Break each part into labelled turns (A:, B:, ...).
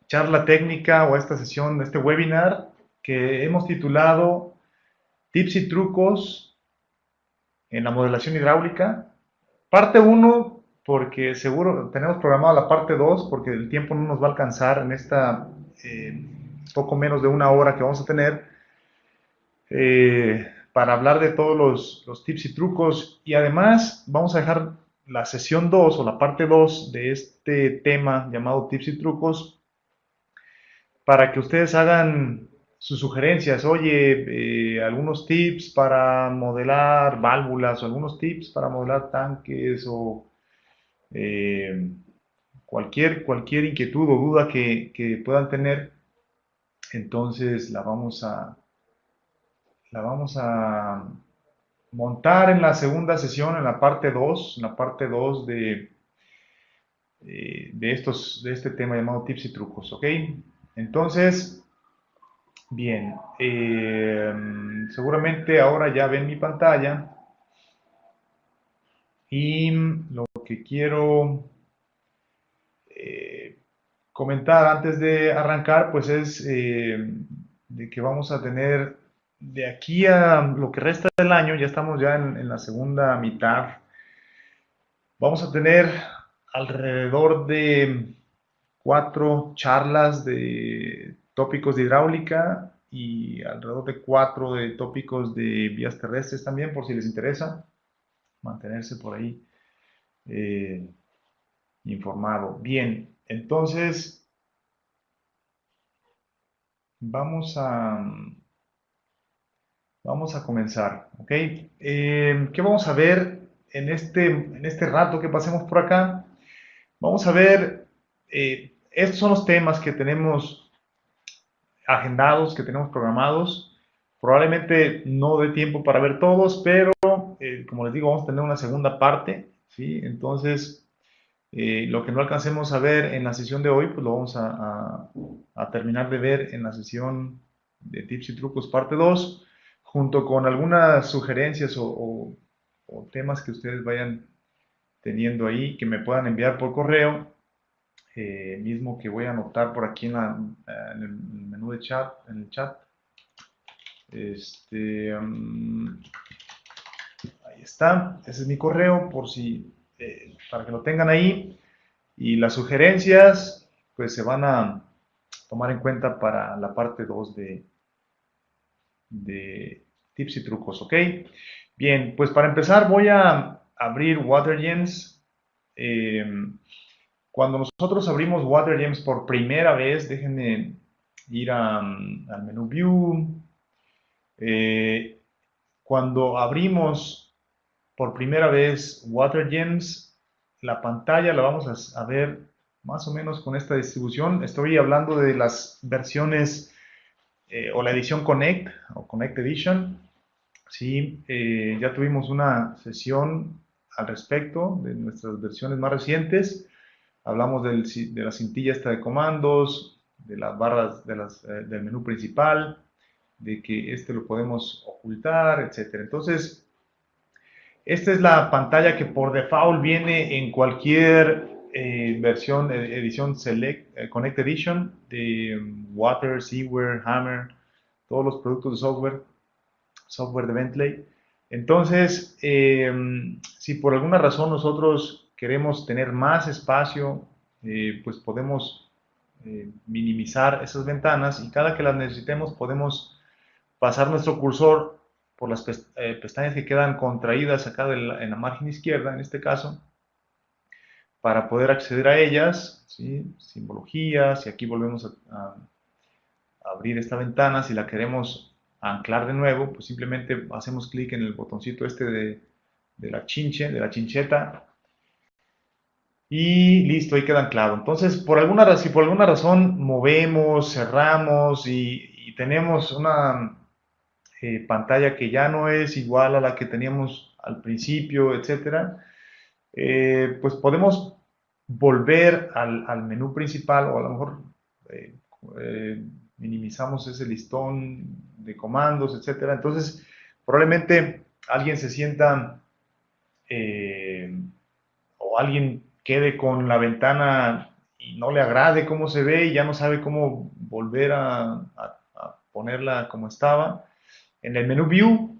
A: charla técnica o a esta sesión, este webinar que hemos titulado Tips y trucos en la modelación hidráulica. Parte uno porque seguro tenemos programada la parte 2 porque el tiempo no nos va a alcanzar en esta poco menos de una hora que vamos a tener para hablar de todos los tips y trucos. Y además vamos a dejar la sesión 2 o la parte 2 de este tema llamado tips y trucos para que ustedes hagan sus sugerencias. Oye, algunos tips para modelar válvulas o algunos tips para modelar tanques o eh, cualquier inquietud o duda que puedan tener. Entonces la vamos a montar en la segunda sesión, en la parte 2 en la parte 2 de este tema llamado tips y trucos, ¿ok? Entonces, bien, seguramente ahora ya ven mi pantalla y lo que quiero eh, comentar antes de arrancar, pues es de que vamos a tener de aquí a lo que resta del año, ya estamos ya en la segunda mitad, vamos a tener alrededor de 4 charlas de tópicos de hidráulica y alrededor de 4 de tópicos de vías terrestres también, por si les interesa mantenerse por ahí eh, informado. Bien, entonces vamos a, vamos a comenzar, ¿ok? ¿Qué vamos a ver en este rato que pasemos por acá? Vamos a ver, estos son los temas que tenemos agendados, que tenemos programados. Probablemente no dé tiempo para ver todos, pero como les digo, vamos a tener una segunda parte, ¿sí? Entonces, lo que no alcancemos a ver en la sesión de hoy, pues lo vamos a terminar de ver en la sesión de tips y trucos parte 2 junto con algunas sugerencias o temas que ustedes vayan teniendo ahí, que me puedan enviar por correo, mismo que voy a anotar por aquí en el menú de chat, en el chat. Ahí está, ese es mi correo, para que lo tengan ahí. Y las sugerencias, pues se van a tomar en cuenta para la parte 2 de tips y trucos, ¿ok? Bien, pues para empezar voy a abrir WaterGems. Eh, Cuando nosotros abrimos WaterGems por primera vez, déjenme ir al menú View. Eh, Cuando abrimos por primera vez WaterGems, la pantalla la vamos a ver más o menos con esta distribución. Estoy hablando de las versiones o la edición Connect o Connect Edition. Sí, ya tuvimos una sesión al respecto de nuestras versiones más recientes. Hablamos de la cintilla esta de comandos, de las barras del menú principal, de que este lo podemos ocultar, etcétera. Entonces, esta es la pantalla que por default viene en cualquier versión, edición Select, Connect Edition de Water, Seaware, Hammer, todos los productos de software de Bentley. Entonces, si por alguna razón nosotros queremos tener más espacio, pues podemos minimizar esas ventanas y cada que las necesitemos podemos pasar nuestro cursor por las pestañas que quedan contraídas acá en la margen izquierda, en este caso, para poder acceder a ellas, ¿sí? Simbologías, y aquí volvemos a abrir esta ventana. Si la queremos anclar de nuevo, pues simplemente hacemos clic en el botoncito este de la chinche, de la chincheta, y listo, ahí queda anclado. Entonces, si por alguna razón movemos, cerramos y tenemos una pantalla que ya no es igual a la que teníamos al principio, etcétera, pues podemos volver al menú principal o a lo mejor eh, eh, minimizamos ese listón de comandos, etcétera. Entonces, probablemente alguien se sienta eh, o alguien quede con la ventana y no le agrade cómo se ve y ya no sabe cómo volver a ponerla como estaba. En el menú View,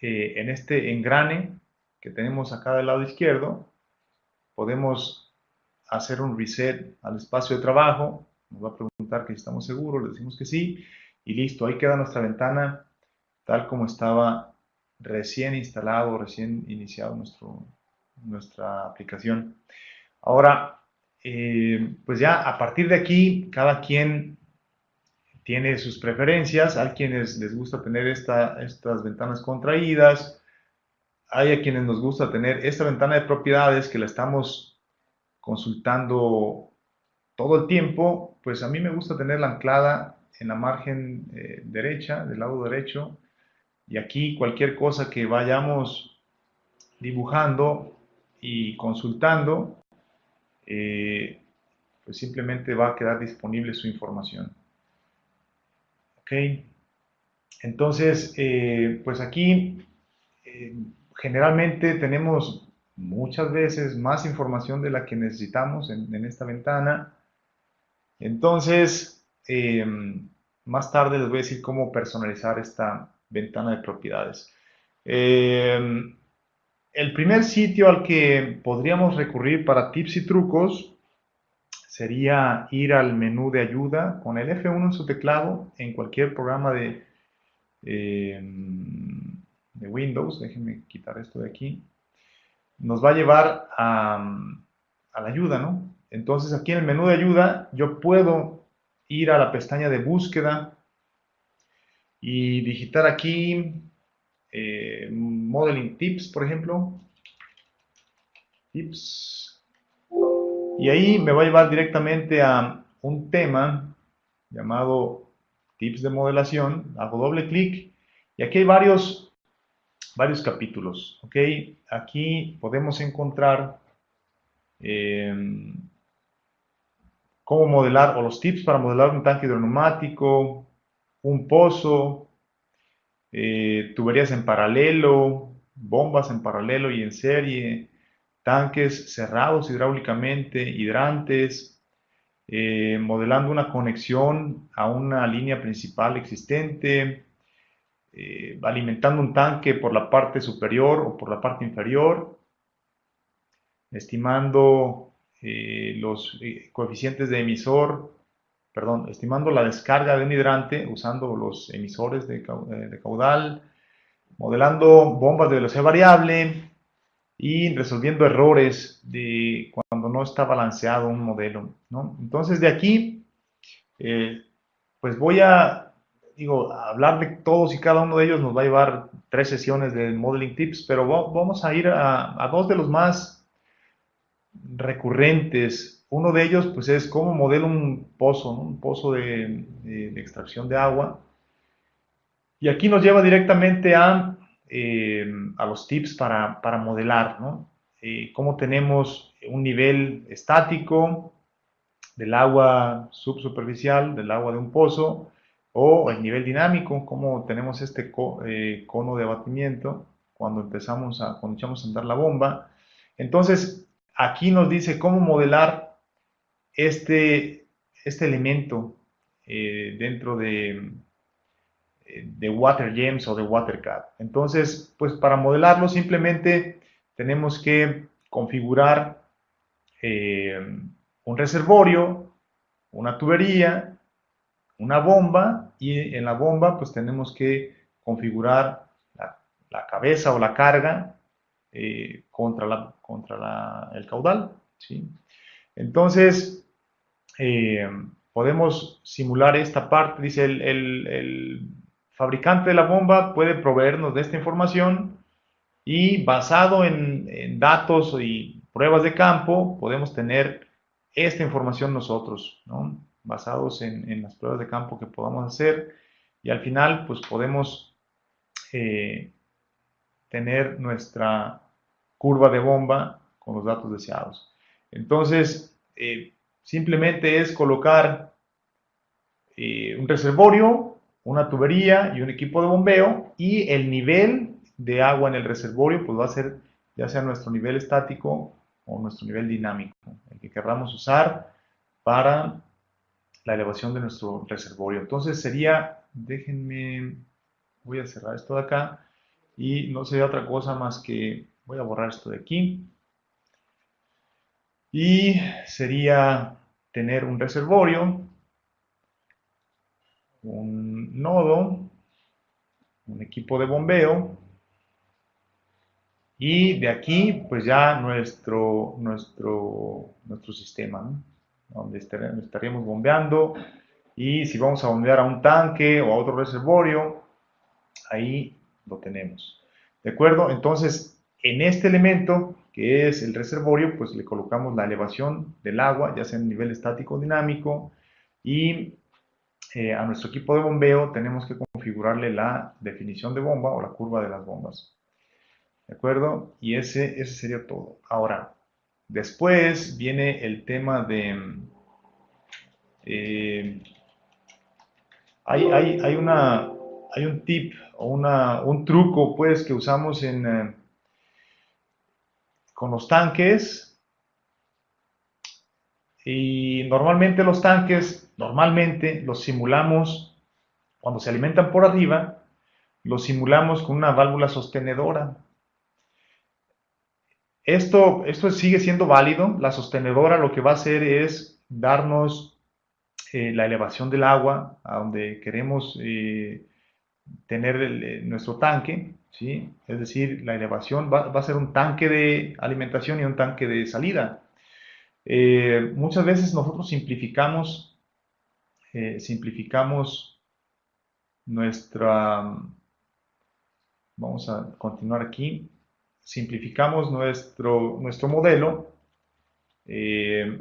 A: en este engrane que tenemos acá del lado izquierdo, podemos hacer un reset al espacio de trabajo. Nos va a preguntar que si estamos seguros, le decimos que sí, y listo, ahí queda nuestra ventana tal como estaba recién instalado, recién iniciado nuestra aplicación. Ahora, pues ya a partir de aquí, cada quien tiene sus preferencias. Hay quienes les gusta tener estas ventanas contraídas, hay a quienes nos gusta tener esta ventana de propiedades que la estamos consultando todo el tiempo. Pues a mí me gusta tenerla anclada en la margen derecha, del lado derecho, y aquí cualquier cosa que vayamos dibujando y consultando, eh, pues simplemente va a quedar disponible su información. ¿Ok? Entonces, pues aquí generalmente tenemos muchas veces más información de la que necesitamos en esta ventana. Entonces, más tarde les voy a decir cómo personalizar esta ventana de propiedades. El primer sitio al que podríamos recurrir para tips y trucos sería ir al menú de ayuda con el F1 en su teclado en cualquier programa de Windows. Déjenme quitar esto de aquí. Nos va a llevar a la ayuda, ¿no? Entonces aquí en el menú de ayuda yo puedo ir a la pestaña de búsqueda y digitar aquí Modeling Tips, por ejemplo. Tips. Y ahí me va a llevar directamente a un tema llamado Tips de modelación. Hago doble clic y aquí hay varios capítulos. ¿Ok? Aquí podemos encontrar cómo modelar o los tips para modelar un tanque hidroneumático, un pozo, tuberías en paralelo, bombas en paralelo y en serie, tanques cerrados hidráulicamente, hidrantes, modelando una conexión a una línea principal existente, alimentando un tanque por la parte superior o por la parte inferior, estimando los coeficientes de emisor, perdón, estimando la descarga de un hidrante usando los emisores de caudal, modelando bombas de velocidad variable y resolviendo errores de cuando no está balanceado un modelo, ¿no? Entonces de aquí, pues voy a, hablar de todos y cada uno de ellos nos va a llevar 3 sesiones de Modeling Tips, pero vamos a ir a dos de los más recurrentes. Uno de ellos pues es cómo modelo un pozo, ¿no? Un pozo de extracción de agua. Y aquí nos lleva directamente a los tips para modelar, ¿no? Cómo tenemos un nivel estático del agua subsuperficial, del agua de un pozo, o el nivel dinámico, cómo tenemos este cono de abatimiento cuando cuando echamos a andar la bomba. Entonces, aquí nos dice cómo modelar este elemento dentro de WaterGems o de WaterCAD. Entonces, pues para modelarlo simplemente tenemos que configurar un reservorio, una tubería, una bomba, y en la bomba pues tenemos que configurar la cabeza o la carga contra el caudal, ¿sí? Entonces, podemos simular esta parte. Dice el fabricante de la bomba puede proveernos de esta información y basado en datos y pruebas de campo podemos tener esta información nosotros, ¿no? Basados en las pruebas de campo que podamos hacer, y al final pues podemos tener nuestra curva de bomba con los datos deseados. Entonces, simplemente es colocar un reservorio, una tubería y un equipo de bombeo, y el nivel de agua en el reservorio pues va a ser ya sea nuestro nivel estático o nuestro nivel dinámico, que querramos usar para la elevación de nuestro reservorio. Entonces sería, déjenme, voy a cerrar esto de acá y no sería otra cosa más que, voy a borrar esto de aquí. Y sería tener un reservorio, un nodo, un equipo de bombeo y de aquí pues ya nuestro sistema, ¿no? Donde estaríamos bombeando y si vamos a bombear a un tanque o a otro reservorio, ahí lo tenemos. ¿De acuerdo? Entonces, en este elemento, que es el reservorio, pues le colocamos la elevación del agua, ya sea en nivel estático o dinámico, y a nuestro equipo de bombeo tenemos que configurarle la definición de bomba o la curva de las bombas. ¿De acuerdo? Y ese sería todo. Ahora, después viene el tema de... Eh, hay un tip o un truco pues que usamos con los tanques y normalmente los simulamos cuando se alimentan por arriba, los simulamos con una válvula sostenedora. Esto sigue siendo válido. La sostenedora lo que va a hacer es darnos la elevación del agua a donde queremos tener nuestro tanque, ¿sí? Es decir, la elevación va a ser un tanque de alimentación y un tanque de salida. Muchas veces nosotros simplificamos nuestra, vamos a continuar aquí, simplificamos nuestro modelo.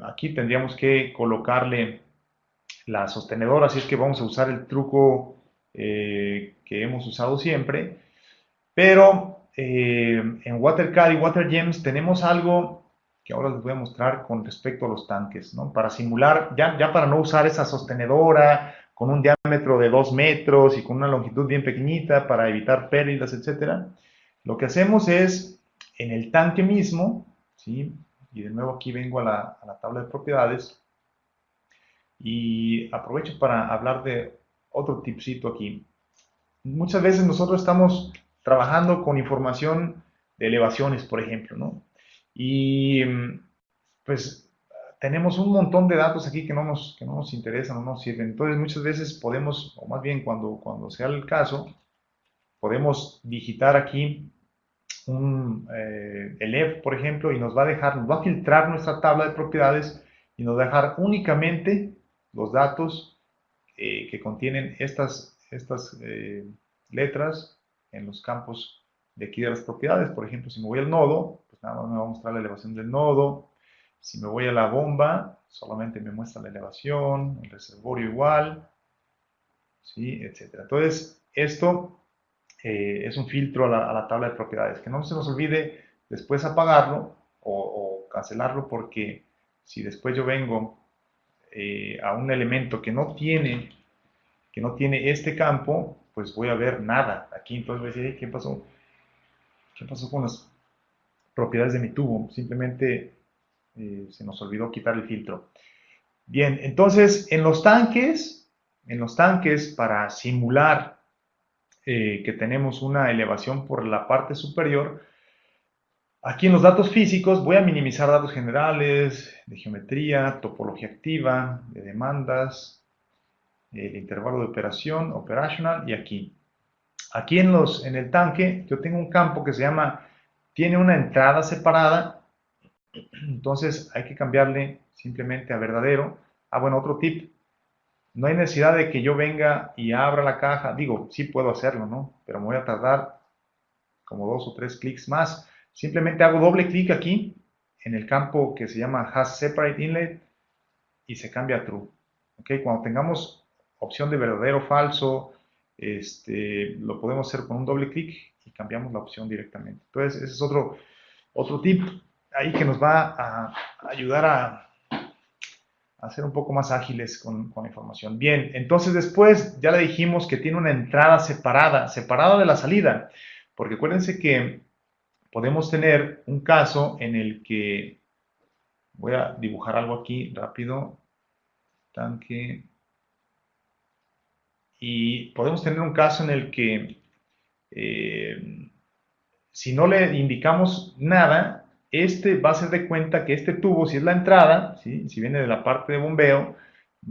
A: Aquí tendríamos que colocarle la sostenedora, así es que vamos a usar el truco que hemos usado siempre, pero en WaterCAD y WaterGems tenemos algo que ahora les voy a mostrar con respecto a los tanques, ¿no? Para simular, ya para no usar esa sostenedora con un diámetro de 2 metros y con una longitud bien pequeñita para evitar pérdidas, etcétera. Lo que hacemos es, en el tanque mismo, ¿sí? Y de nuevo aquí vengo a la tabla de propiedades, y aprovecho para hablar de otro tipcito aquí. Muchas veces nosotros estamos trabajando con información de elevaciones, por ejemplo, ¿no? Y pues tenemos un montón de datos aquí que no nos interesan, no nos sirven. Entonces muchas veces podemos, o más bien cuando sea el caso, podemos digitar aquí el EF, por ejemplo, y nos va a filtrar nuestra tabla de propiedades y nos va a dejar únicamente los datos que contienen estas letras en los campos de aquí de las propiedades. Por ejemplo, si me voy al nodo, pues nada más me va a mostrar la elevación del nodo. Si me voy a la bomba, solamente me muestra la elevación, el reservorio igual, ¿sí? Etcétera. Entonces, esto es un filtro a la tabla de propiedades. Que no se nos olvide después apagarlo o cancelarlo, porque si después yo vengo a un elemento que no tiene este campo, pues voy a ver nada aquí. Entonces voy a decir, ¿qué pasó? ¿Qué pasó con las propiedades de mi tubo? Simplemente se nos olvidó quitar el filtro. Bien, entonces en los tanques para simular que tenemos una elevación por la parte superior, aquí en los datos físicos voy a minimizar datos generales, de geometría, topología activa, de demandas, el intervalo de operación, operational, y aquí. Aquí en el tanque yo tengo un campo que tiene una entrada separada, entonces hay que cambiarle simplemente a verdadero. Bueno, otro tip, no hay necesidad de que yo venga y abra la caja, digo, sí puedo hacerlo, ¿no? Pero me voy a tardar como 2 o 3 clics más. Simplemente hago doble clic aquí en el campo que se llama Has Separate Inlet y se cambia a True. ¿Ok? Cuando tengamos opción de verdadero o falso, lo podemos hacer con un doble clic y cambiamos la opción directamente. Entonces, ese es otro tip ahí que nos va a ayudar a ser un poco más ágiles con la información. Bien, entonces después ya le dijimos que tiene una entrada separada de la salida, porque acuérdense que podemos tener un caso en el que Voy a dibujar algo aquí rápido. Tanque. Y podemos tener un caso en el que si no le indicamos nada, este va a ser de cuenta que este tubo, si es la entrada, ¿sí? Si viene de la parte de bombeo,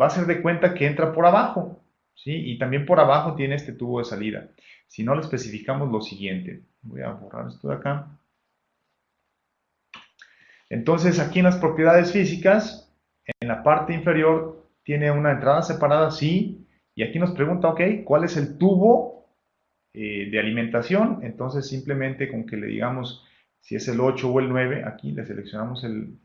A: va a ser de cuenta que entra por abajo, ¿sí? Y también por abajo tiene este tubo de salida. Si no le especificamos lo siguiente, voy a borrar esto de acá. Entonces aquí en las propiedades físicas, en la parte inferior tiene una entrada separada, sí, y aquí nos pregunta, ok, ¿cuál es el tubo de alimentación? Entonces simplemente con que le digamos si es el 8 o el 9, aquí le seleccionamos el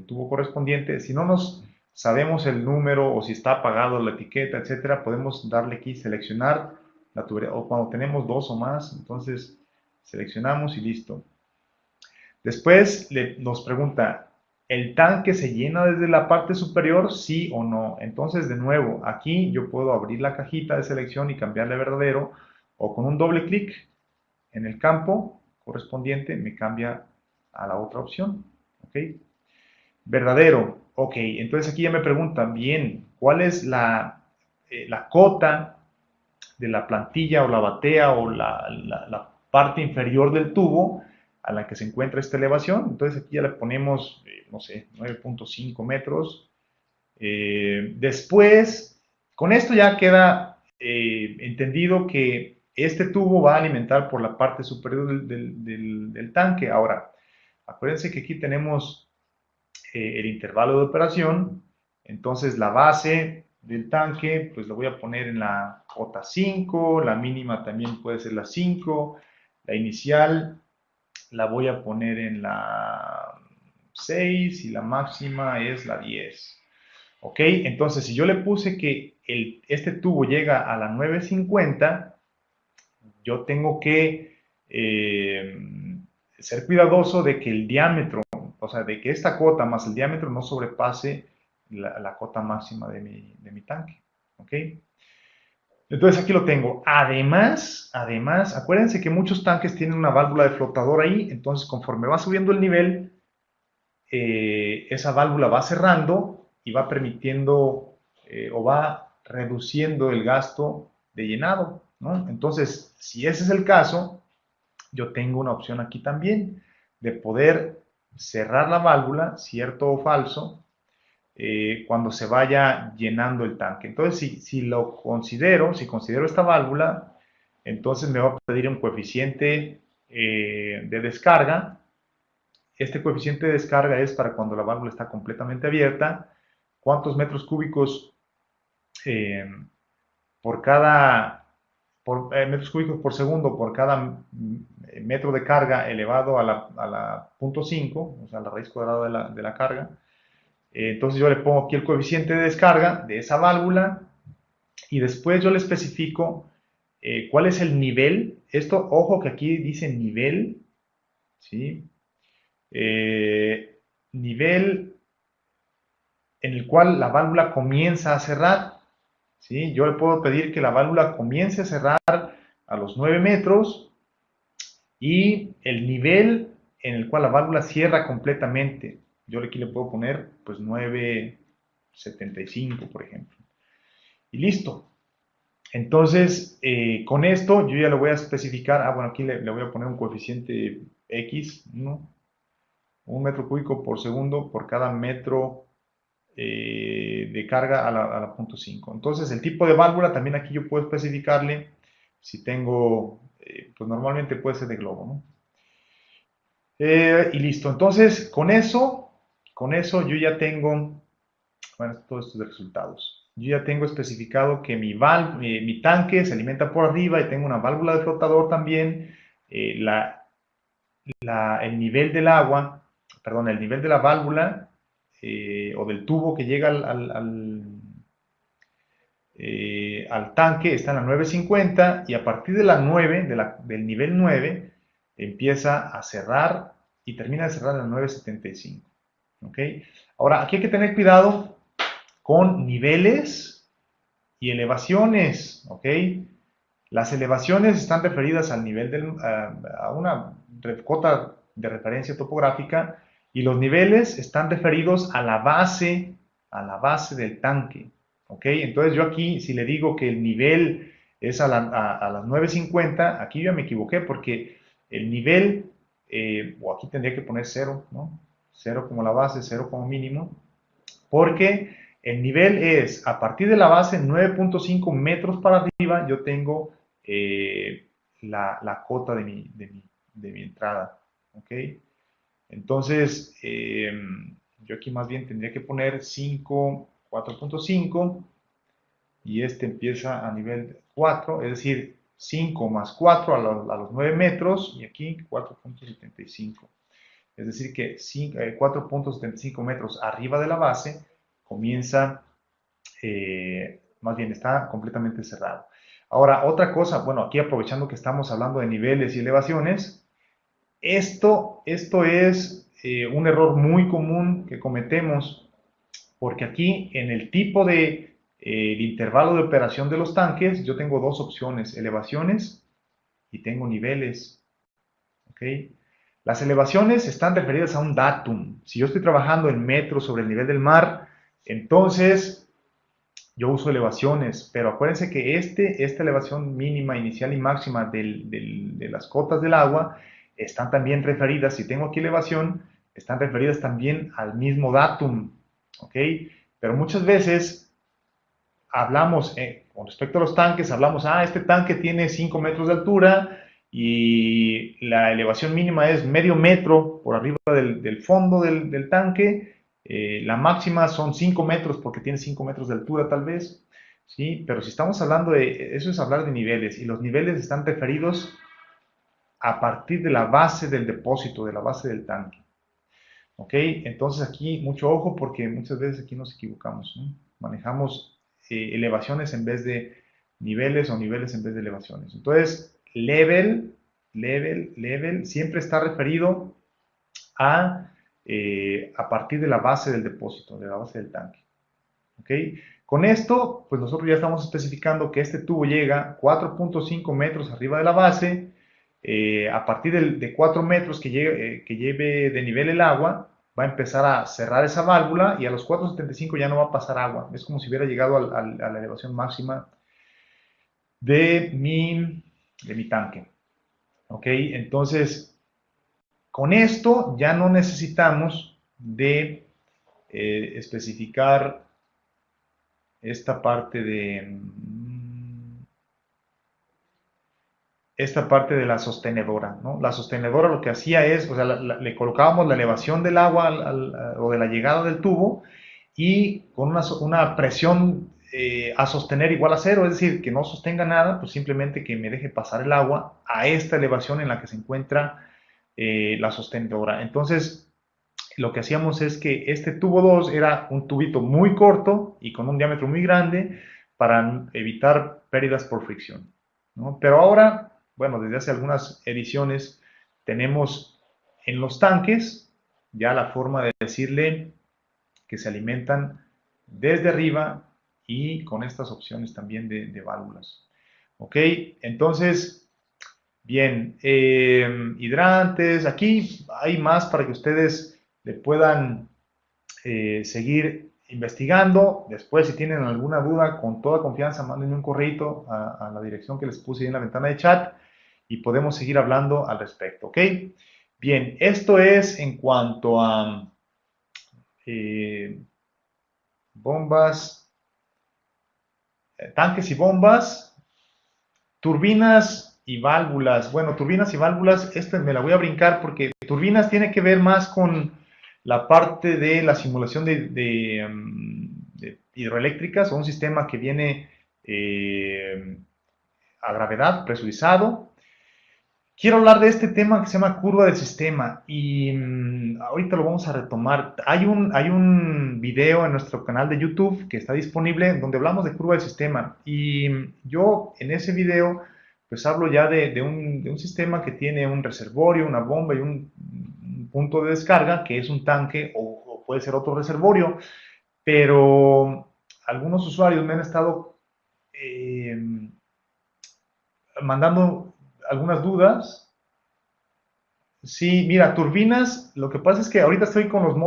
A: tubo correspondiente. Si no nos sabemos el número o si está apagado la etiqueta, etcétera, podemos darle aquí seleccionar la tubería, o cuando tenemos dos o más, entonces seleccionamos y listo. Después nos pregunta, ¿el tanque se llena desde la parte superior? Sí o no. Entonces, de nuevo, aquí yo puedo abrir la cajita de selección y cambiarle a verdadero, o con un doble clic en el campo correspondiente me cambia a la otra opción. ¿Ok? Verdadero. Ok, entonces aquí ya me preguntan, bien, ¿cuál es la cota de la plantilla o la batea o la parte inferior del tubo a la que se encuentra esta elevación? Entonces aquí ya le ponemos, no sé, 9.5 metros. Después, con esto ya queda entendido que este tubo va a alimentar por la parte superior del tanque. Ahora, acuérdense que aquí tenemos el intervalo de operación, entonces la base del tanque, pues lo voy a poner en la J5, la mínima también puede ser la 5, la inicial la voy a poner en la 6 y la máxima es la 10. ¿Ok? Entonces, si yo le puse que este tubo llega a la 950, yo tengo que ser cuidadoso de que el diámetro, o sea, de que esta cota más el diámetro no sobrepase la cota máxima de mi tanque. ¿Ok? Entonces aquí lo tengo. Además, acuérdense que muchos tanques tienen una válvula de flotador ahí, entonces conforme va subiendo el nivel, esa válvula va cerrando y va permitiendo o va reduciendo el gasto de llenado, ¿no? Entonces, si ese es el caso, yo tengo una opción aquí también de poder cerrar la válvula, cierto o falso, cuando se vaya llenando el tanque. Entonces, si considero esta válvula, entonces me va a pedir un coeficiente de descarga. Este coeficiente de descarga es para cuando la válvula está completamente abierta, cuántos metros cúbicos eh, por cada metros cúbicos por segundo por cada metro de carga elevado a la 0.5, o sea, la raíz cuadrada de la carga. Entonces yo le pongo aquí el coeficiente de descarga de esa válvula y después yo le especifico cuál es el nivel. Esto, ojo que aquí dice nivel, ¿sí? Nivel en el cual la válvula comienza a cerrar, ¿sí? Yo le puedo pedir que la válvula comience a cerrar a los 9 metros y el nivel en el cual la válvula cierra completamente. Yo aquí le puedo poner pues 9.75, por ejemplo. Y listo. Entonces, con esto yo ya le voy a especificar, bueno, aquí le voy a poner un coeficiente X, ¿no? 1 metro cúbico por segundo por cada metro de carga a la 0.5. Entonces, el tipo de válvula también aquí yo puedo especificarle si tengo, pues normalmente puede ser de globo, ¿no? Y listo. Entonces, con eso yo ya tengo, bueno, todos estos resultados. Yo ya tengo especificado que mi tanque se alimenta por arriba y tengo una válvula de flotador también. Eh, la, el nivel del agua, perdón, el nivel de la válvula o del tubo que llega al tanque está en la 950 y a partir de la 9, del nivel 9, empieza a cerrar y termina de cerrar en la 975. ¿Ok? Ahora, aquí hay que tener cuidado con niveles y elevaciones. ¿Ok? Las elevaciones están referidas al nivel a una cota de referencia topográfica Y los niveles están referidos a la base del tanque. ¿Ok? Entonces yo aquí, si le digo que el nivel es a las 9:50, aquí yo me equivoqué porque el nivel, o aquí tendría que poner 0, ¿no? 0 como la base, 0 como mínimo, porque el nivel es a partir de la base 9.5 metros para arriba, yo tengo la cota de mi entrada. ¿Ok? Entonces, yo aquí más bien tendría que poner 5, 4.5 y este empieza a nivel 4, es decir, 5 más 4 a los 9 metros y aquí 4.75. Es decir, que 4.75 metros arriba de la base comienza, más bien está completamente cerrado. Ahora, otra cosa, bueno, aquí aprovechando que estamos hablando de niveles y elevaciones, esto es un error muy común que cometemos porque aquí en el tipo de intervalo de operación de los tanques yo tengo dos opciones, elevaciones y tengo niveles. ¿Ok? Las elevaciones están referidas a un datum. Si yo estoy trabajando en metros sobre el nivel del mar, entonces yo uso elevaciones, pero acuérdense que esta elevación mínima, inicial y máxima de las cotas del agua están también referidas, si tengo aquí elevación, están referidas también al mismo datum, ¿ok? Pero muchas veces hablamos, con respecto a los tanques, hablamos, este tanque tiene 5 metros de altura y la elevación mínima es medio metro por arriba del fondo del tanque, la máxima son 5 metros porque tiene 5 metros de altura tal vez, ¿sí? Pero si estamos hablando eso es hablar de niveles y los niveles están referidos a partir de la base del depósito, de la base del tanque. ¿Ok? Entonces aquí mucho ojo porque muchas veces aquí nos equivocamos, ¿no? Manejamos elevaciones en vez de niveles o niveles en vez de elevaciones. Entonces, level, siempre está referido a partir de la base del depósito, de la base del tanque. ¿Ok? Con esto, pues nosotros ya estamos especificando que este tubo llega 4.5 metros arriba de la base. A partir de 4 metros que lleve de nivel el agua, va a empezar a cerrar esa válvula y a los 4.75 ya no va a pasar agua. Es como si hubiera llegado a la elevación máxima de mi tanque. ¿Ok? Entonces, con esto ya no necesitamos de especificar esta parte de la sostenedora, ¿no? La sostenedora lo que hacía es, o sea, le colocábamos la elevación del agua o de la llegada del tubo y con una presión a sostener igual a cero, es decir, que no sostenga nada, pues simplemente que me deje pasar el agua a esta elevación en la que se encuentra la sostenedora. Entonces, lo que hacíamos es que este tubo 2 era un tubito muy corto y con un diámetro muy grande para evitar pérdidas por fricción, ¿no? Pero ahora, bueno, desde hace algunas ediciones tenemos en los tanques ya la forma de decirle que se alimentan desde arriba y con estas opciones también de válvulas. ¿Ok? Entonces, bien, hidrantes, aquí hay más para que ustedes le puedan seguir investigando. Después, si tienen alguna duda, con toda confianza, mándenme un correo a la dirección que les puse ahí en la ventana de chat y podemos seguir hablando al respecto, ¿ok? Bien, esto es en cuanto a bombas, tanques y bombas, turbinas y válvulas. Bueno, turbinas y válvulas, esta me la voy a brincar porque turbinas tiene que ver más con la parte de la simulación de hidroeléctricas o un sistema que viene a gravedad, presurizado. Quiero hablar de este tema que se llama curva del sistema y ahorita lo vamos a retomar. Hay un video en nuestro canal de YouTube que está disponible donde hablamos de curva del sistema y yo en ese video pues hablo ya de un sistema que tiene un reservorio, una bomba y un punto de descarga que es un tanque o puede ser otro reservorio, pero algunos usuarios me han estado eh, mandando algunas dudas Sí, mira, turbinas, lo que pasa es que ahorita estoy con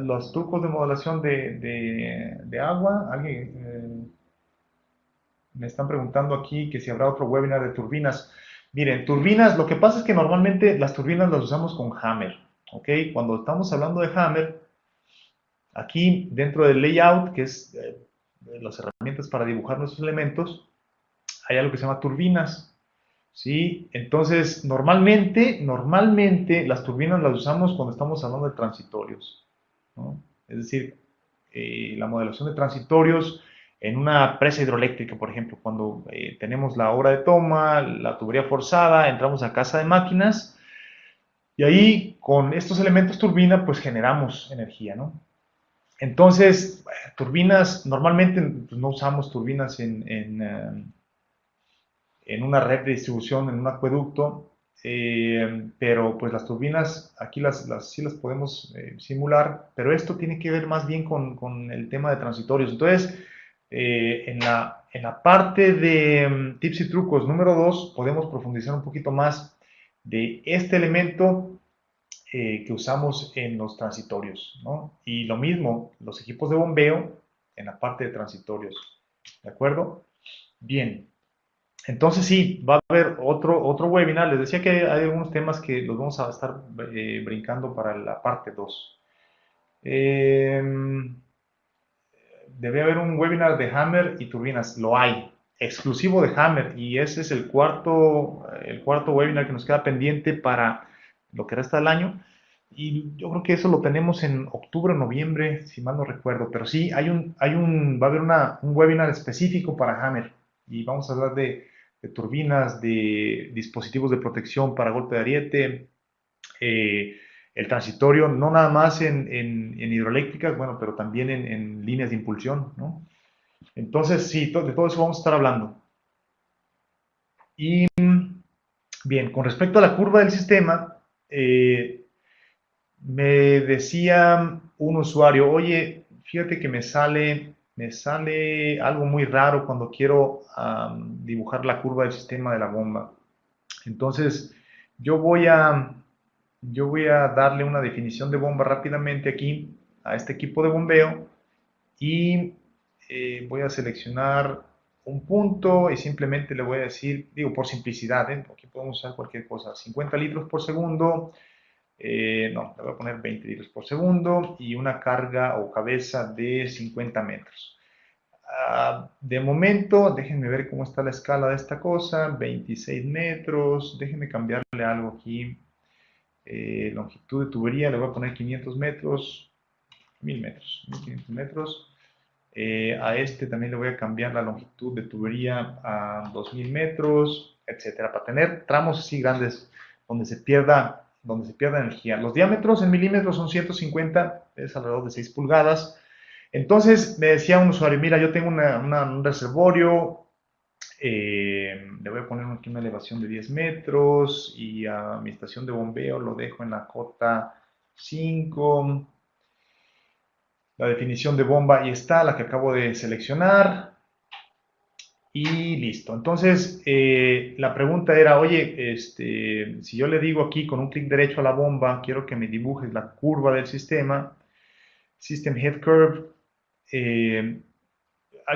A: los trucos de modelación de agua. Alguien, me están preguntando aquí que si habrá otro webinar de turbinas. Miren, turbinas, lo que pasa es que normalmente las turbinas las usamos con Hammer, ¿ok? Cuando estamos hablando de Hammer, aquí dentro del layout, que es las herramientas para dibujar nuestros elementos, hay algo que se llama turbinas, ¿sí? Entonces, normalmente las turbinas las usamos cuando estamos hablando de transitorios, ¿no? Es decir, la modelación de transitorios en una presa hidroeléctrica, por ejemplo, cuando tenemos la obra de toma, la tubería forzada, entramos a casa de máquinas y ahí con estos elementos turbina pues generamos energía, ¿no? Entonces, turbinas, normalmente pues, no usamos turbinas en una red de distribución, en un acueducto, pero pues las turbinas aquí sí las podemos simular, pero esto tiene que ver más bien con el tema de transitorios. Entonces, en la parte de tips y trucos número 2 podemos profundizar un poquito más de este elemento que usamos en los transitorios, ¿no? Y lo mismo, los equipos de bombeo en la parte de transitorios, ¿de acuerdo? Bien, entonces sí, va a haber otro webinar. Les decía que hay algunos temas que los vamos a estar brincando para la parte 2. Eh, Debe haber un webinar de Hammer y turbinas. Lo hay, exclusivo de Hammer. Y ese es el cuarto webinar que nos queda pendiente para lo que resta del año. Y yo creo que eso lo tenemos en octubre o noviembre, si mal no recuerdo. Pero sí, va a haber un webinar específico para Hammer. Y vamos a hablar de turbinas, de dispositivos de protección para golpe de ariete, el transitorio, no nada más en hidroeléctricas, bueno, pero también en líneas de impulsión, ¿no? Entonces, sí, de todo eso vamos a estar hablando. Y bien, con respecto a la curva del sistema, me decía un usuario, oye, fíjate que me sale algo muy raro cuando quiero dibujar la curva del sistema de la bomba. Entonces, yo voy a, yo voy a darle una definición de bomba rápidamente aquí a este equipo de bombeo y voy a seleccionar un punto y simplemente le voy a decir, digo por simplicidad, aquí podemos usar cualquier cosa, 50 litros por segundo, no, le voy a poner 20 litros por segundo y una carga o cabeza de 50 metros. De momento, déjenme ver cómo está la escala de esta cosa, 26 metros, déjenme cambiarle algo aquí, longitud de tubería, le voy a poner 500 metros, 1000 metros, 1500 metros. A este también le voy a cambiar la longitud de tubería a 2000 metros, etcétera, para tener tramos así grandes donde se pierda energía. Los diámetros en milímetros son 150, es alrededor de 6 pulgadas. Entonces me decía un usuario, mira, yo tengo un reservorio, le voy a poner aquí una elevación de 10 metros y a mi estación de bombeo lo dejo en la cota 5. La definición de bomba ahí está, la que acabo de seleccionar. Y listo. Entonces, la pregunta era, oye, si yo le digo aquí con un clic derecho a la bomba, quiero que me dibujes la curva del sistema, System Head Curve, eh,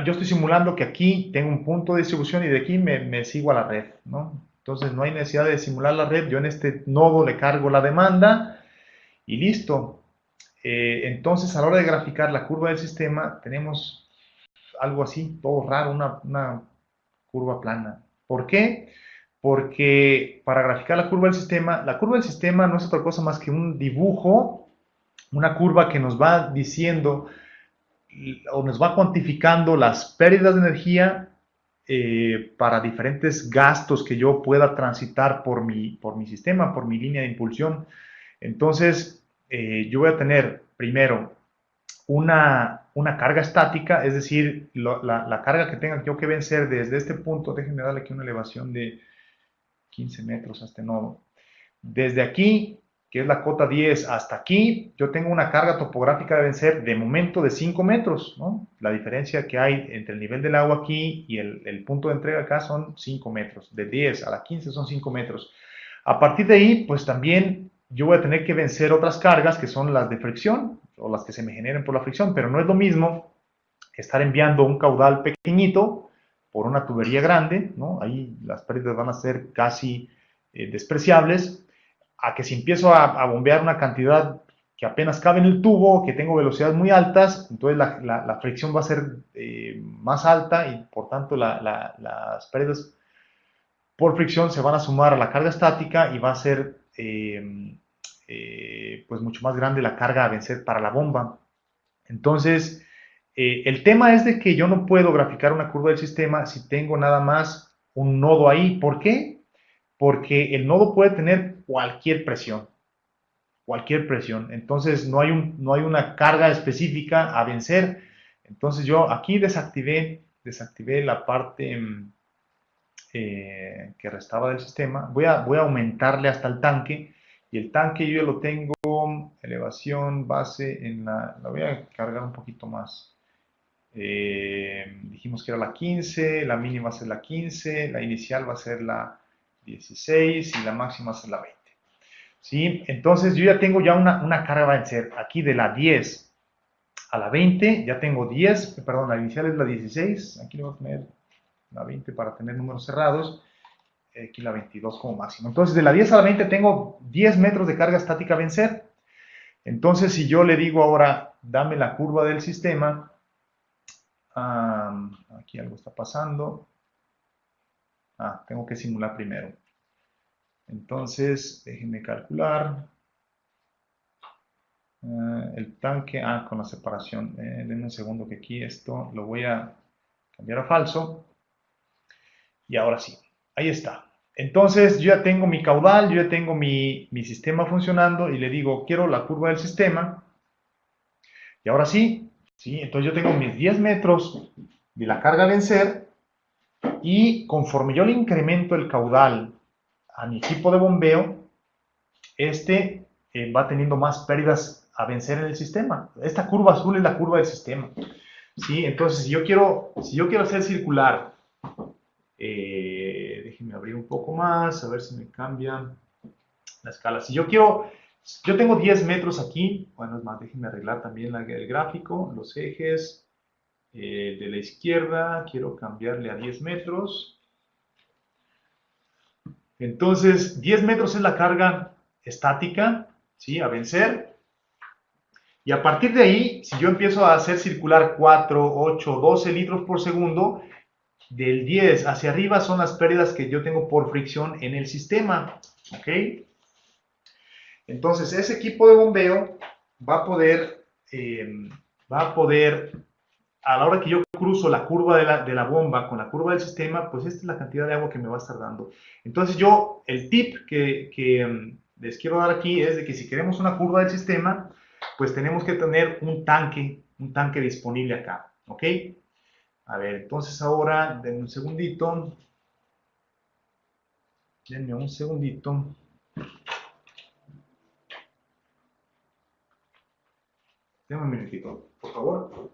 A: yo estoy simulando que aquí tengo un punto de distribución y de aquí me sigo a la red, ¿no? Entonces no hay necesidad de simular la red, yo en este nodo le cargo la demanda y listo. Entonces a la hora de graficar la curva del sistema tenemos algo así, todo raro, una curva plana. ¿Por qué? Porque para graficar la curva del sistema no es otra cosa más que un dibujo, una curva que nos va diciendo o nos va cuantificando las pérdidas de energía para diferentes gastos que yo pueda transitar por mi sistema, por mi línea de impulsión. Entonces, yo voy a tener primero una carga estática, es decir, la carga que tenga yo que vencer desde este punto, déjenme darle aquí una elevación de 15 metros a este nodo. Desde aquí, que es la cota 10, hasta aquí, yo tengo una carga topográfica de vencer de momento de 5 metros, ¿no? La diferencia que hay entre el nivel del agua aquí y el punto de entrega acá son 5 metros. De 10 a la 15 son 5 metros. A partir de ahí, pues también yo voy a tener que vencer otras cargas que son las de fricción o las que se me generen por la fricción, pero no es lo mismo estar enviando un caudal pequeñito por una tubería grande, ¿no? Ahí las pérdidas van a ser casi despreciables, a que si empiezo a bombear una cantidad que apenas cabe en el tubo, que tengo velocidades muy altas, entonces la fricción va a ser más alta y por tanto las pérdidas por fricción se van a sumar a la carga estática y va a ser pues mucho más grande la carga a vencer para la bomba. Entonces, el tema es de que yo no puedo graficar una curva del sistema si tengo nada más un nodo ahí. ¿Por qué? Porque el nodo puede tener cualquier presión. Cualquier presión. Entonces, no hay una carga específica a vencer. Entonces, yo aquí desactivé la parte que restaba del sistema. Voy a aumentarle hasta el tanque. Y el tanque yo ya lo tengo, elevación, base, la voy a cargar un poquito más. Dijimos que era la 15, la mínima va a ser la 15, la inicial va a ser la 16 y la máxima va a ser la 20. ¿Sí? Entonces yo ya tengo ya una carga a vencer. Aquí de la 10 a la 20 ya tengo 10, perdón, la inicial es la 16, aquí le voy a poner la 20 para tener números cerrados, aquí la 22 como máximo. Entonces de la 10 a la 20 tengo 10 metros de carga estática a vencer. Entonces si yo le digo ahora, dame la curva del sistema, aquí algo está pasando. Tengo que simular primero. Entonces, déjenme calcular. El tanque, con la separación. Denme un segundo que aquí esto lo voy a cambiar a falso. Y ahora sí, ahí está. Entonces, yo ya tengo mi caudal, yo ya tengo mi sistema funcionando y le digo, quiero la curva del sistema. Y ahora sí, ¿sí? Entonces yo tengo mis 10 metros de la carga a vencer y conforme yo le incremento el caudal a mi equipo de bombeo, este va teniendo más pérdidas a vencer en el sistema. Esta curva azul es la curva del sistema. ¿Sí? Entonces, si yo quiero hacer circular, déjenme abrir un poco más, a ver si me cambia la escala. Yo tengo 10 metros aquí, bueno, es más, déjenme arreglar también el gráfico, los ejes de la izquierda, quiero cambiarle a 10 metros. Entonces, 10 metros es la carga estática, ¿sí? A vencer. Y a partir de ahí, si yo empiezo a hacer circular 4, 8, 12 litros por segundo, del 10 hacia arriba son las pérdidas que yo tengo por fricción en el sistema. ¿Ok? Entonces, ese equipo de bombeo va a poder, a la hora que yo cruzo la curva de la bomba con la curva del sistema, pues esta es la cantidad de agua que me va a estar dando. Entonces el tip que les quiero dar aquí es de que si queremos una curva del sistema, pues tenemos que tener un tanque disponible acá, ¿ok? A ver, entonces ahora, denme un segundito. Denme un minutito, por favor.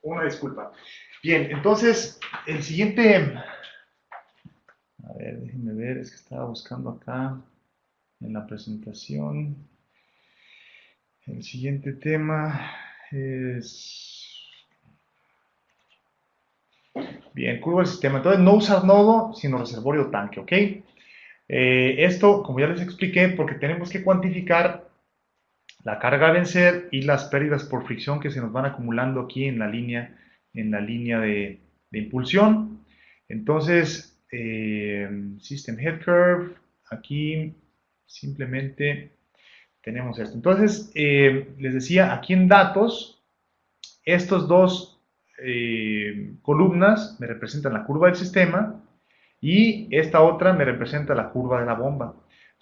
A: Una disculpa. Bien, entonces, el siguiente. A ver, déjenme ver, es que estaba buscando acá en la presentación. El siguiente tema es... Bien, curva del sistema. Entonces, no usar nodo, sino reservorio tanque, ¿ok? Esto, como ya les expliqué, porque tenemos que cuantificar la carga a vencer y las pérdidas por fricción que se nos van acumulando aquí en la línea de impulsión. Entonces, System Head Curve, aquí simplemente tenemos esto. Entonces, les decía, aquí en datos, estos dos columnas me representan la curva del sistema y esta otra me representa la curva de la bomba.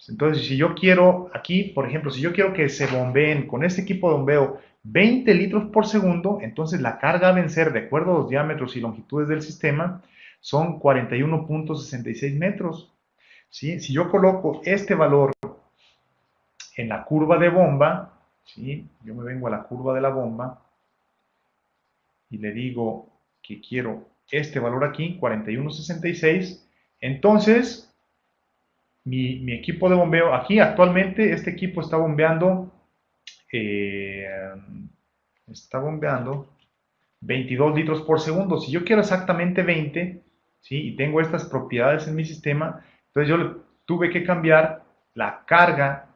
A: Entonces, si yo quiero aquí, por ejemplo, si yo quiero que se bombeen con este equipo de bombeo 20 litros por segundo, entonces la carga a vencer, de acuerdo a los diámetros y longitudes del sistema, son 41.66 metros. ¿Sí? Si yo coloco este valor en la curva de bomba, ¿sí? Yo me vengo a la curva de la bomba y le digo que quiero este valor aquí, 41.66, entonces mi equipo de bombeo, aquí actualmente este equipo eh, está bombeando 22 litros por segundo. Si yo quiero exactamente 20, ¿sí? Y tengo estas propiedades en mi sistema, entonces yo tuve que cambiar la carga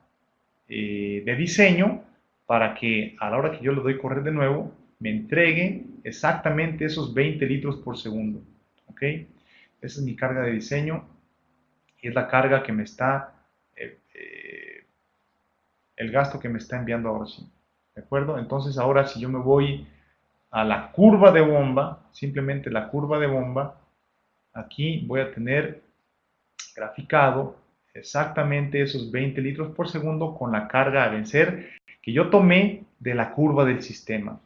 A: de diseño para que a la hora que yo le doy correr de nuevo, me entregue exactamente esos 20 litros por segundo. ¿Ok? Esa es mi carga de diseño y es la carga que me está, el gasto que me está enviando ahora sí. ¿De acuerdo? Entonces ahora si yo me voy a la curva de bomba, simplemente la curva de bomba, aquí voy a tener graficado exactamente esos 20 litros por segundo con la carga a vencer que yo tomé de la curva del sistema.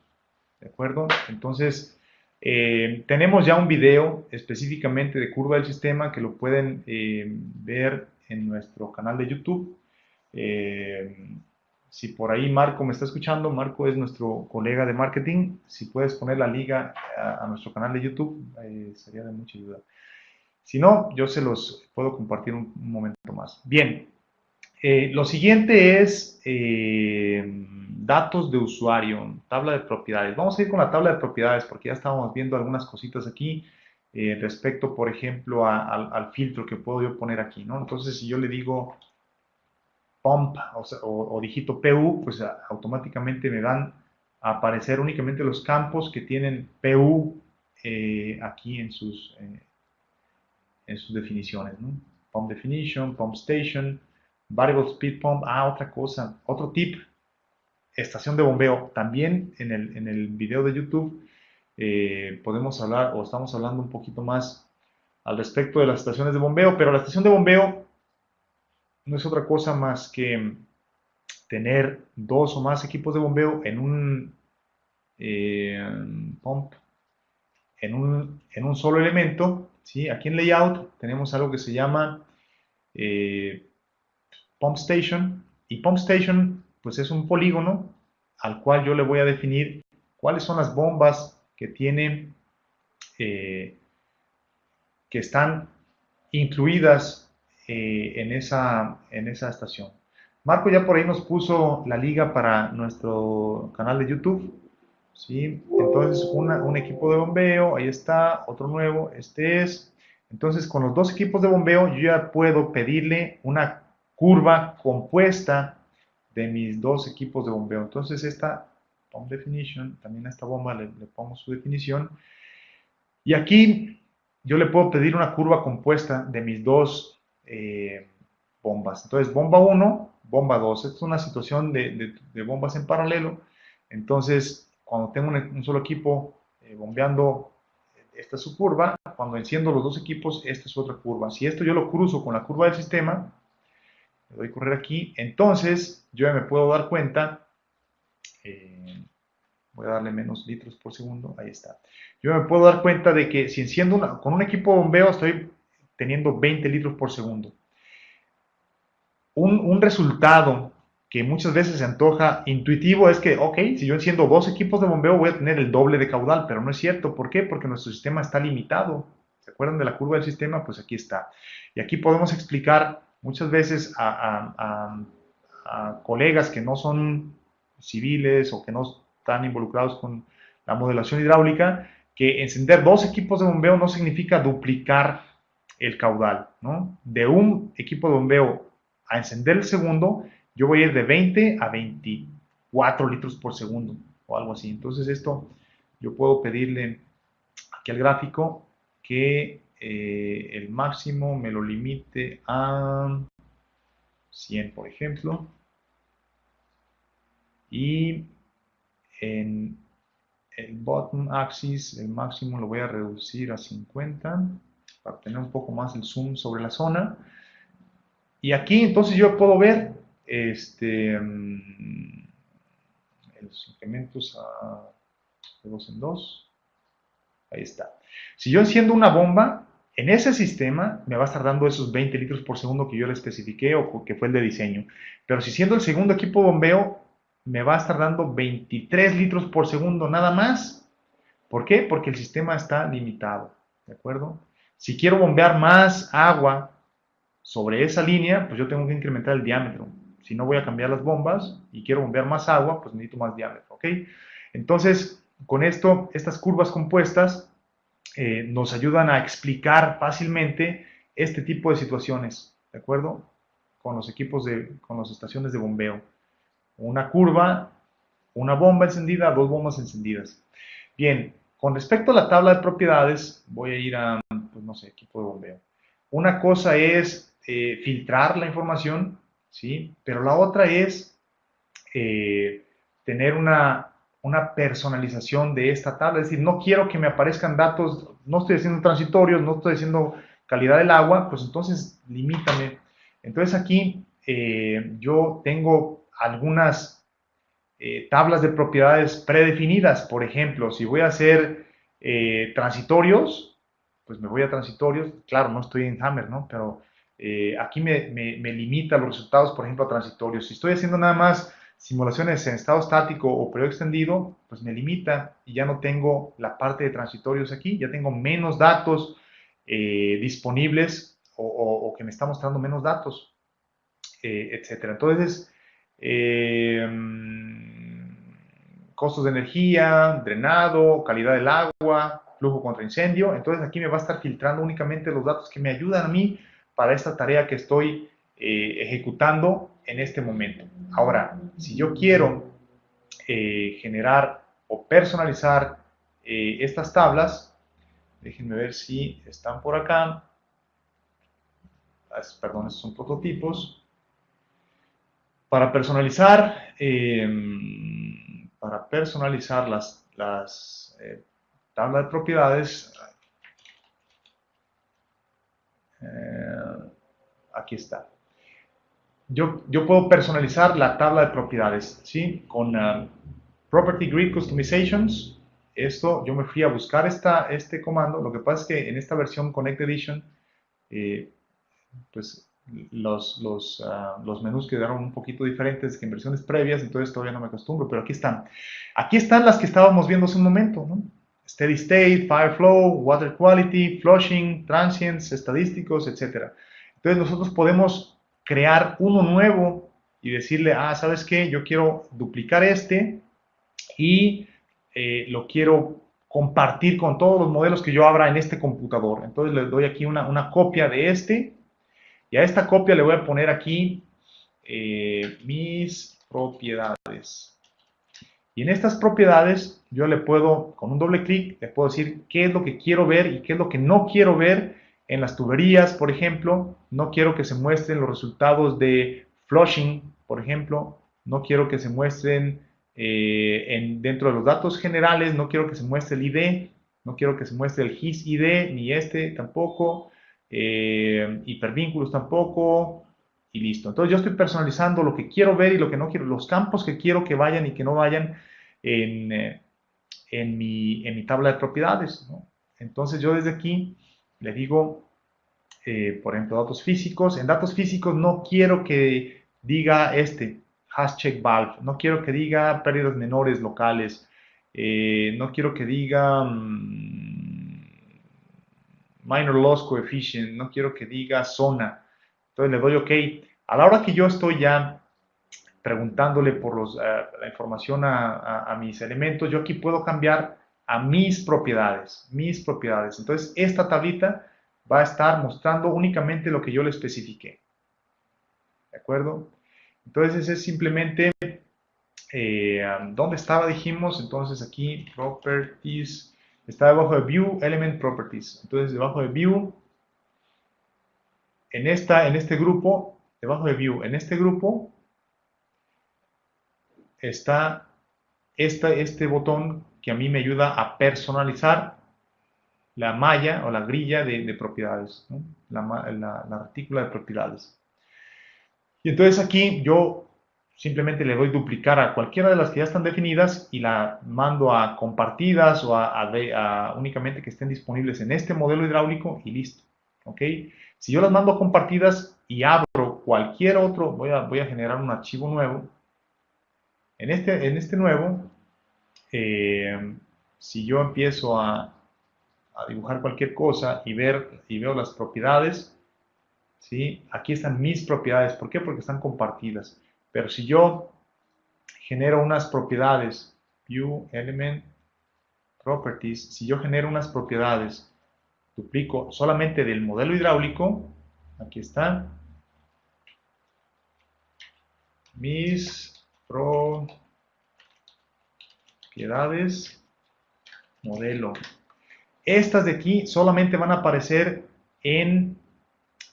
A: ¿De acuerdo? Entonces, tenemos ya un video específicamente de curva del sistema que lo pueden ver en nuestro canal de YouTube. Eh, si por ahí Marco me está escuchando, Marco es nuestro colega de marketing. Si puedes poner la liga a nuestro canal de YouTube, sería de mucha ayuda. Si no, yo se los puedo compartir un momento más. Bien, lo siguiente es datos de usuario, tabla de propiedades. Vamos a ir con la tabla de propiedades porque ya estábamos viendo algunas cositas aquí respecto, por ejemplo, al filtro que puedo yo poner aquí, ¿no? Entonces, si yo le digo pump o digito PU, pues automáticamente me van a aparecer únicamente los campos que tienen PU aquí en sus definiciones, ¿no? Pump definition, pump station, variable speed pump, otra cosa, otro tip, estación de bombeo. También en el video de YouTube podemos hablar o estamos hablando un poquito más al respecto de las estaciones de bombeo, pero la estación de bombeo no es otra cosa más que tener dos o más equipos de bombeo en un pump, en un solo elemento. ¿Sí? Aquí en layout tenemos algo que se llama eh, pump station, y pump station pues es un polígono al cual yo le voy a definir cuáles son las bombas que tienen que están incluidas en esa estación. Marco ya por ahí nos puso la liga para nuestro canal de YouTube. ¿Sí? Entonces, un equipo de bombeo, ahí está, otro nuevo, este es. Entonces, con los dos equipos de bombeo, yo ya puedo pedirle una curva compuesta de mis dos equipos de bombeo. Entonces, esta pump definition, también a esta bomba le pongo su definición. Y aquí yo le puedo pedir una curva compuesta de mis dos bombas. Entonces, bomba 1, bomba 2. Esta es una situación de bombas en paralelo. Entonces, cuando tengo un solo equipo bombeando, esta es su curva. Cuando enciendo los dos equipos, esta es otra curva. Si esto yo lo cruzo con la curva del sistema, le doy a correr aquí, entonces yo ya me puedo dar cuenta, voy a darle menos litros por segundo, ahí está. Yo me puedo dar cuenta de que si enciendo con un equipo de bombeo estoy teniendo 20 litros por segundo. Un resultado que muchas veces se antoja intuitivo es que, ok, si yo enciendo dos equipos de bombeo voy a tener el doble de caudal, pero no es cierto. ¿Por qué? Porque nuestro sistema está limitado. ¿Se acuerdan de la curva del sistema? Pues aquí está. Y aquí podemos explicar muchas veces a colegas que no son civiles o que no están involucrados con la modelación hidráulica, que encender dos equipos de bombeo no significa duplicar el caudal, ¿no? De un equipo de bombeo a encender el segundo, yo voy a ir de 20 a 24 litros por segundo o algo así. Entonces esto yo puedo pedirle aquí al gráfico que el máximo me lo limite a 100, por ejemplo, y en el bottom axis el máximo lo voy a reducir a 50 para tener un poco más el zoom sobre la zona. Y aquí entonces yo puedo ver los incrementos de 2 en 2. Ahí está. Si yo enciendo una bomba, en ese sistema me va a estar dando esos 20 litros por segundo que yo le especifiqué o que fue el de diseño. Pero si siendo el segundo equipo de bombeo, me va a estar dando 23 litros por segundo nada más. ¿Por qué? Porque el sistema está limitado. ¿De acuerdo? Si quiero bombear más agua sobre esa línea, pues yo tengo que incrementar el diámetro. Si no voy a cambiar las bombas y quiero bombear más agua, pues necesito más diámetro. ¿Ok? Entonces, con esto, estas curvas compuestas nos ayudan a explicar fácilmente este tipo de situaciones, ¿de acuerdo? Con los con las estaciones de bombeo. Una curva, una bomba encendida, dos bombas encendidas. Bien, con respecto a la tabla de propiedades, voy a ir a, pues no sé, equipo de bombeo. Una cosa es filtrar la información, ¿sí? Pero la otra es tener una personalización de esta tabla. Es decir, no quiero que me aparezcan datos, no estoy haciendo transitorios, no estoy haciendo calidad del agua, pues entonces limítame. Entonces aquí yo tengo algunas tablas de propiedades predefinidas. Por ejemplo, si voy a hacer transitorios, pues me voy a transitorios. Claro, no estoy en Hammer, ¿no? Pero aquí me limita los resultados, por ejemplo, a transitorios. Si estoy haciendo nada más simulaciones en estado estático o periodo extendido, pues me limita y ya no tengo la parte de transitorios aquí, ya tengo menos datos disponibles o que me está mostrando menos datos, etcétera. Entonces, eh, costos de energía, drenado, calidad del agua, flujo contra incendio. Entonces aquí me va a estar filtrando únicamente los datos que me ayudan a mí para esta tarea que estoy ejecutando en este momento. Ahora, si yo quiero generar o personalizar estas tablas, déjenme ver si están por acá. Perdón, estos son prototipos. Para personalizar las tablas de propiedades, aquí está. Yo puedo personalizar la tabla de propiedades, ¿sí? Con Property Grid Customizations. Esto, yo me fui a buscar este comando. Lo que pasa es que en esta versión Connect Edition, pues los menús quedaron un poquito diferentes que en versiones previas, entonces todavía no me acostumbro, pero aquí están. Aquí están las que estábamos viendo hace un momento, ¿no? Steady State, Fire Flow, Water Quality, Flushing, Transients, estadísticos, etc. Entonces nosotros podemos crear uno nuevo y decirle, ¿sabes qué? Yo quiero duplicar este y lo quiero compartir con todos los modelos que yo abra en este computador. Entonces le doy aquí una copia de este y a esta copia le voy a poner aquí mis propiedades. Y en estas propiedades yo le puedo, con un doble clic, le puedo decir qué es lo que quiero ver y qué es lo que no quiero ver en las tuberías, por ejemplo. No quiero que se muestren los resultados de flushing, por ejemplo. No quiero que se muestren dentro de los datos generales, no quiero que se muestre el ID, no quiero que se muestre el GIS ID, ni este tampoco, hipervínculos tampoco, y listo. Entonces yo estoy personalizando lo que quiero ver y lo que no quiero, los campos que quiero que vayan y que no vayan en mi tabla de propiedades, ¿no? Entonces yo desde aquí le digo, por ejemplo, datos físicos. En datos físicos no quiero que diga hash check valve, no quiero que diga pérdidas menores locales, no quiero que diga minor loss coefficient, no quiero que diga zona. Entonces le doy OK. A la hora que yo estoy ya preguntándole por la información a mis elementos, yo aquí puedo cambiar a mis propiedades, Entonces, esta tablita va a estar mostrando únicamente lo que yo le especifiqué. ¿De acuerdo? Entonces, ese es simplemente, ¿dónde estaba? Dijimos, entonces aquí, Properties, está debajo de View, Element Properties. Entonces, debajo de View, en este grupo, debajo de View, en este grupo, está este botón que a mí me ayuda a personalizar la malla o la grilla de propiedades, ¿no? La retícula de propiedades. Y entonces aquí yo simplemente le doy duplicar a cualquiera de las que ya están definidas y la mando a compartidas o únicamente que estén disponibles en este modelo hidráulico y listo. ¿Ok? Si yo las mando a compartidas y abro cualquier otro, voy a generar un archivo nuevo. En este nuevo, si yo empiezo a dibujar cualquier cosa y veo las propiedades, ¿sí? Aquí están mis propiedades. ¿Por qué? Porque están compartidas. Pero si yo genero unas propiedades, View, Element, Properties, si yo genero unas propiedades, duplico solamente del modelo hidráulico, aquí está, mis propiedades, modelo. Estas de aquí solamente van a aparecer en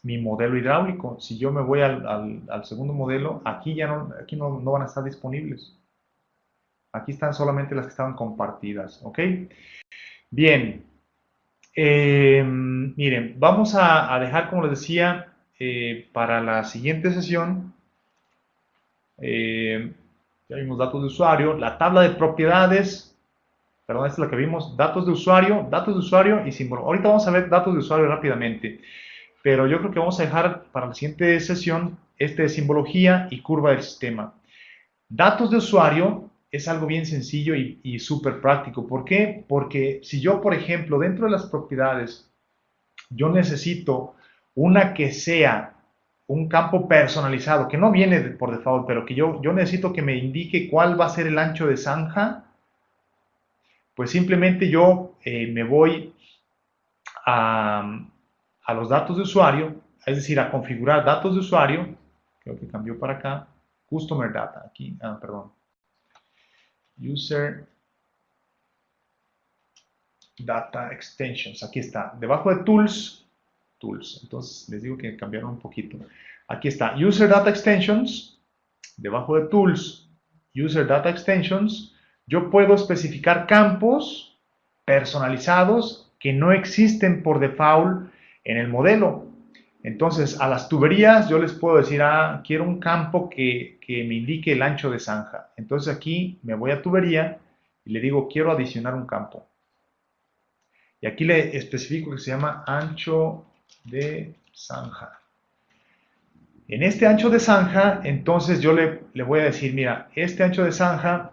A: mi modelo hidráulico. Si yo me voy al segundo modelo, aquí no van a estar disponibles. Aquí están solamente las que estaban compartidas, ¿ok? Bien, miren, vamos a dejar, como les decía, para la siguiente sesión, ya vimos datos de usuario, la tabla de propiedades, perdón, esta es la que vimos, datos de usuario y símbolo. Ahorita vamos a ver datos de usuario rápidamente, pero yo creo que vamos a dejar para la siguiente sesión este de simbología y curva del sistema. Datos de usuario es algo bien sencillo y súper práctico. ¿Por qué? Porque si yo, por ejemplo, dentro de las propiedades, yo necesito una que sea un campo personalizado, que no viene por default, pero que yo necesito que me indique cuál va a ser el ancho de zanja, pues simplemente yo me voy a los datos de usuario, es decir, a configurar datos de usuario, creo que cambió para acá, Customer Data, aquí, perdón, User Data Extensions, aquí está, debajo de Tools, entonces les digo que cambiaron un poquito, aquí está, User Data Extensions, debajo de Tools, User Data Extensions, yo puedo especificar campos personalizados que no existen por default en el modelo. Entonces, a las tuberías yo les puedo decir, quiero un campo que me indique el ancho de zanja. Entonces aquí me voy a tubería y le digo, quiero adicionar un campo. Y aquí le especifico que se llama ancho de zanja. En este ancho de zanja, entonces yo le voy a decir, mira, este ancho de zanja,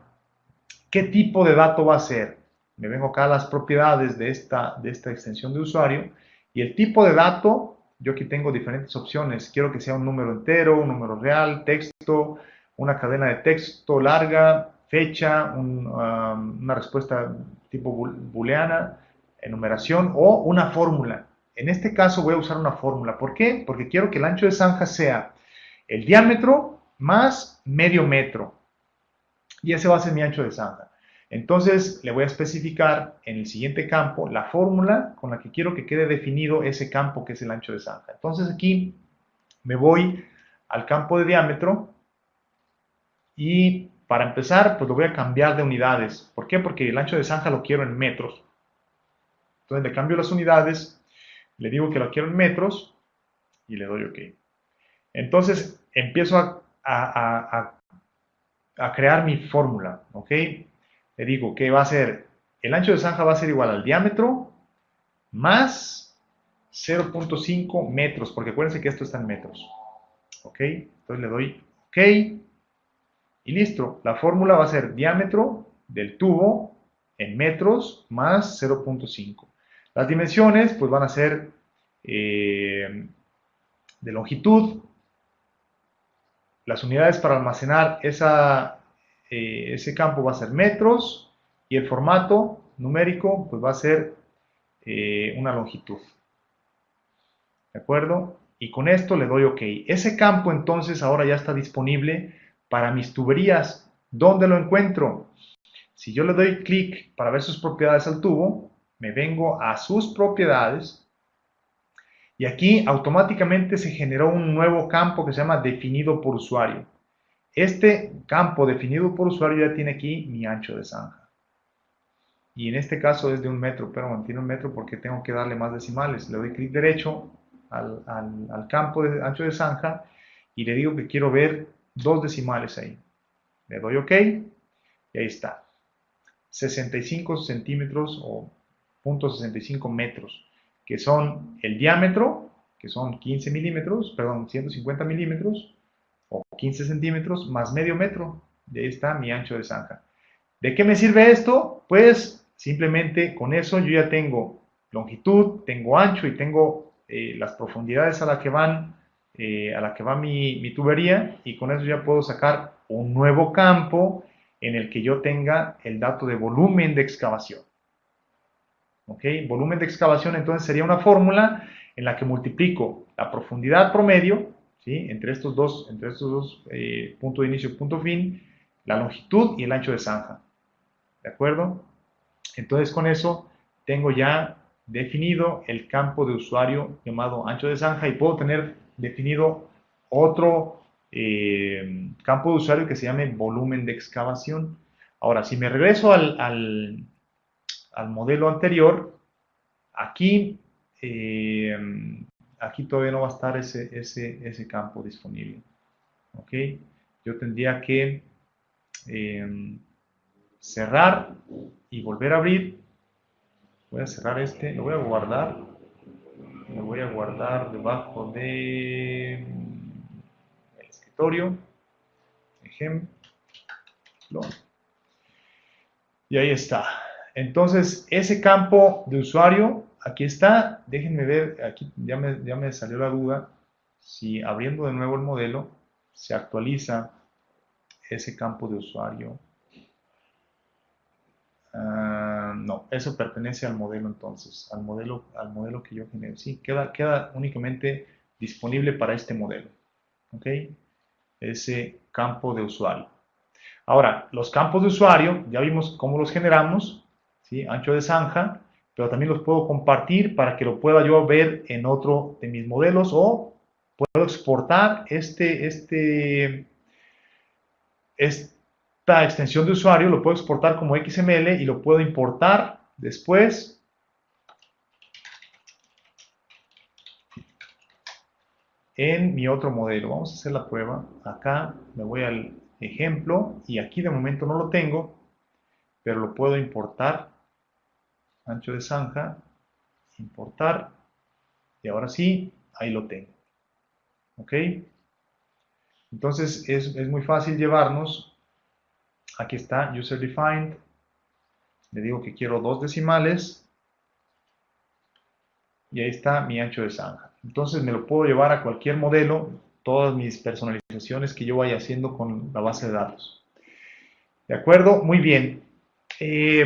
A: ¿qué tipo de dato va a ser? Me vengo acá a las propiedades de esta extensión de usuario y el tipo de dato, yo aquí tengo diferentes opciones. Quiero que sea un número entero, un número real, texto, una cadena de texto larga, fecha, una respuesta tipo booleana, enumeración o una fórmula. En este caso voy a usar una fórmula. ¿Por qué? Porque quiero que el ancho de zanja sea el diámetro más medio metro. Y ese va a ser mi ancho de zanja. Entonces le voy a especificar en el siguiente campo la fórmula con la que quiero que quede definido ese campo que es el ancho de zanja. Entonces aquí me voy al campo de diámetro y para empezar pues lo voy a cambiar de unidades. ¿Por qué? Porque el ancho de zanja lo quiero en metros. Entonces le cambio las unidades, le digo que lo quiero en metros y le doy OK. Entonces empiezo a crear mi fórmula, ¿ok? Le digo que va a ser, el ancho de zanja va a ser igual al diámetro más 0.5 metros, porque acuérdense que esto está en metros, ¿ok? Entonces le doy OK y listo. La fórmula va a ser diámetro del tubo en metros más 0.5. Las dimensiones pues van a ser de longitud las unidades para almacenar ese campo va a ser metros y el formato numérico pues va a ser una longitud. ¿De acuerdo? Y con esto le doy OK. Ese campo entonces ahora ya está disponible para mis tuberías. ¿Dónde lo encuentro? Si yo le doy clic para ver sus propiedades al tubo, me vengo a sus propiedades y aquí automáticamente se generó un nuevo campo que se llama definido por usuario. Este campo definido por usuario ya tiene aquí mi ancho de zanja. Y en este caso es de 1 metro, pero mantiene 1 metro porque tengo que darle más decimales. Le doy clic derecho al campo de ancho de zanja y le digo que quiero ver 2 decimales ahí. Le doy OK y ahí está. 65 centímetros o 0.65 metros, que son el diámetro, que son 15 milímetros, perdón, 150 milímetros o 15 centímetros más medio metro. Y ahí está mi ancho de zanja. ¿De qué me sirve esto? Pues simplemente con eso yo ya tengo longitud, tengo ancho y tengo las profundidades a la que va mi tubería, y con eso ya puedo sacar un nuevo campo en el que yo tenga el dato de volumen de excavación. ¿Ok? Volumen de excavación entonces sería una fórmula en la que multiplico la profundidad promedio, ¿sí? entre estos dos punto de inicio y punto fin, la longitud y el ancho de zanja. ¿De acuerdo? Entonces con eso tengo ya definido el campo de usuario llamado ancho de zanja y puedo tener definido otro campo de usuario que se llame volumen de excavación. Ahora, si me regreso al modelo anterior, aquí, aquí todavía no va a estar ese campo disponible. ¿Ok? Yo tendría que cerrar y volver a abrir. Voy a cerrar este, lo voy a guardar. Lo voy a guardar debajo de el escritorio. Ejemplo. Y ahí está. Entonces, ese campo de usuario, aquí está. Déjenme ver, aquí ya me salió la duda. Si abriendo de nuevo el modelo, se actualiza ese campo de usuario. No, eso pertenece al modelo entonces, al modelo que yo generé. Sí, queda únicamente disponible para este modelo. ¿Ok? Ese campo de usuario. Ahora, los campos de usuario, ya vimos cómo los generamos, ¿sí? Ancho de zanja, pero también los puedo compartir para que lo pueda yo ver en otro de mis modelos, o puedo exportar esta extensión de usuario, lo puedo exportar como XML y lo puedo importar después en mi otro modelo. Vamos a hacer la prueba. Acá me voy al ejemplo y aquí de momento no lo tengo, pero lo puedo importar. Ancho de zanja, importar, y ahora sí, ahí lo tengo. ¿Ok? Entonces es muy fácil llevarnos. Aquí está, user defined. Le digo que quiero 2 decimales. Y ahí está mi ancho de zanja. Entonces me lo puedo llevar a cualquier modelo, todas mis personalizaciones que yo vaya haciendo con la base de datos. ¿De acuerdo? Muy bien.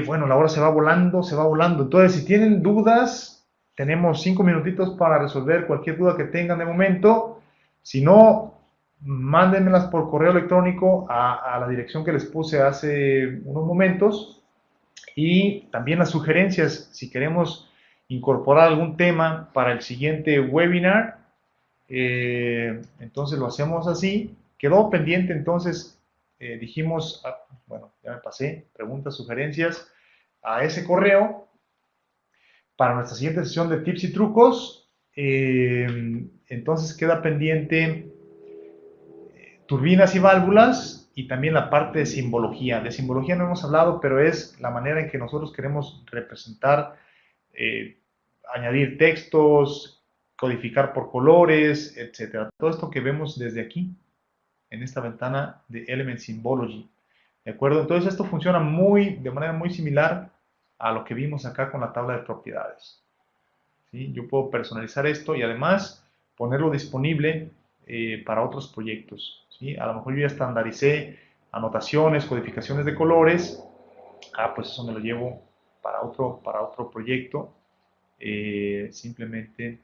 A: Bueno, la hora se va volando, se va volando. Entonces, si tienen dudas, tenemos 5 minutitos para resolver cualquier duda que tengan de momento. Si no, mándenmelas por correo electrónico a la dirección que les puse hace unos momentos. Y también las sugerencias, si queremos incorporar algún tema para el siguiente webinar, entonces lo hacemos así. Quedó pendiente entonces, dijimos, bueno, ya me pasé, preguntas, sugerencias a ese correo para nuestra siguiente sesión de tips y trucos. Entonces queda pendiente turbinas y válvulas y también la parte de simbología. De simbología no hemos hablado, pero es la manera en que nosotros queremos representar, añadir textos, codificar por colores, etcétera. Todo esto que vemos desde aquí, en esta ventana de Element Symbology. ¿De acuerdo? Entonces esto funciona de manera muy similar a lo que vimos acá con la tabla de propiedades. ¿Sí? Yo puedo personalizar esto y además ponerlo disponible para otros proyectos, ¿sí? A lo mejor yo ya estandaricé anotaciones, codificaciones de colores, pues eso me lo llevo para otro proyecto, simplemente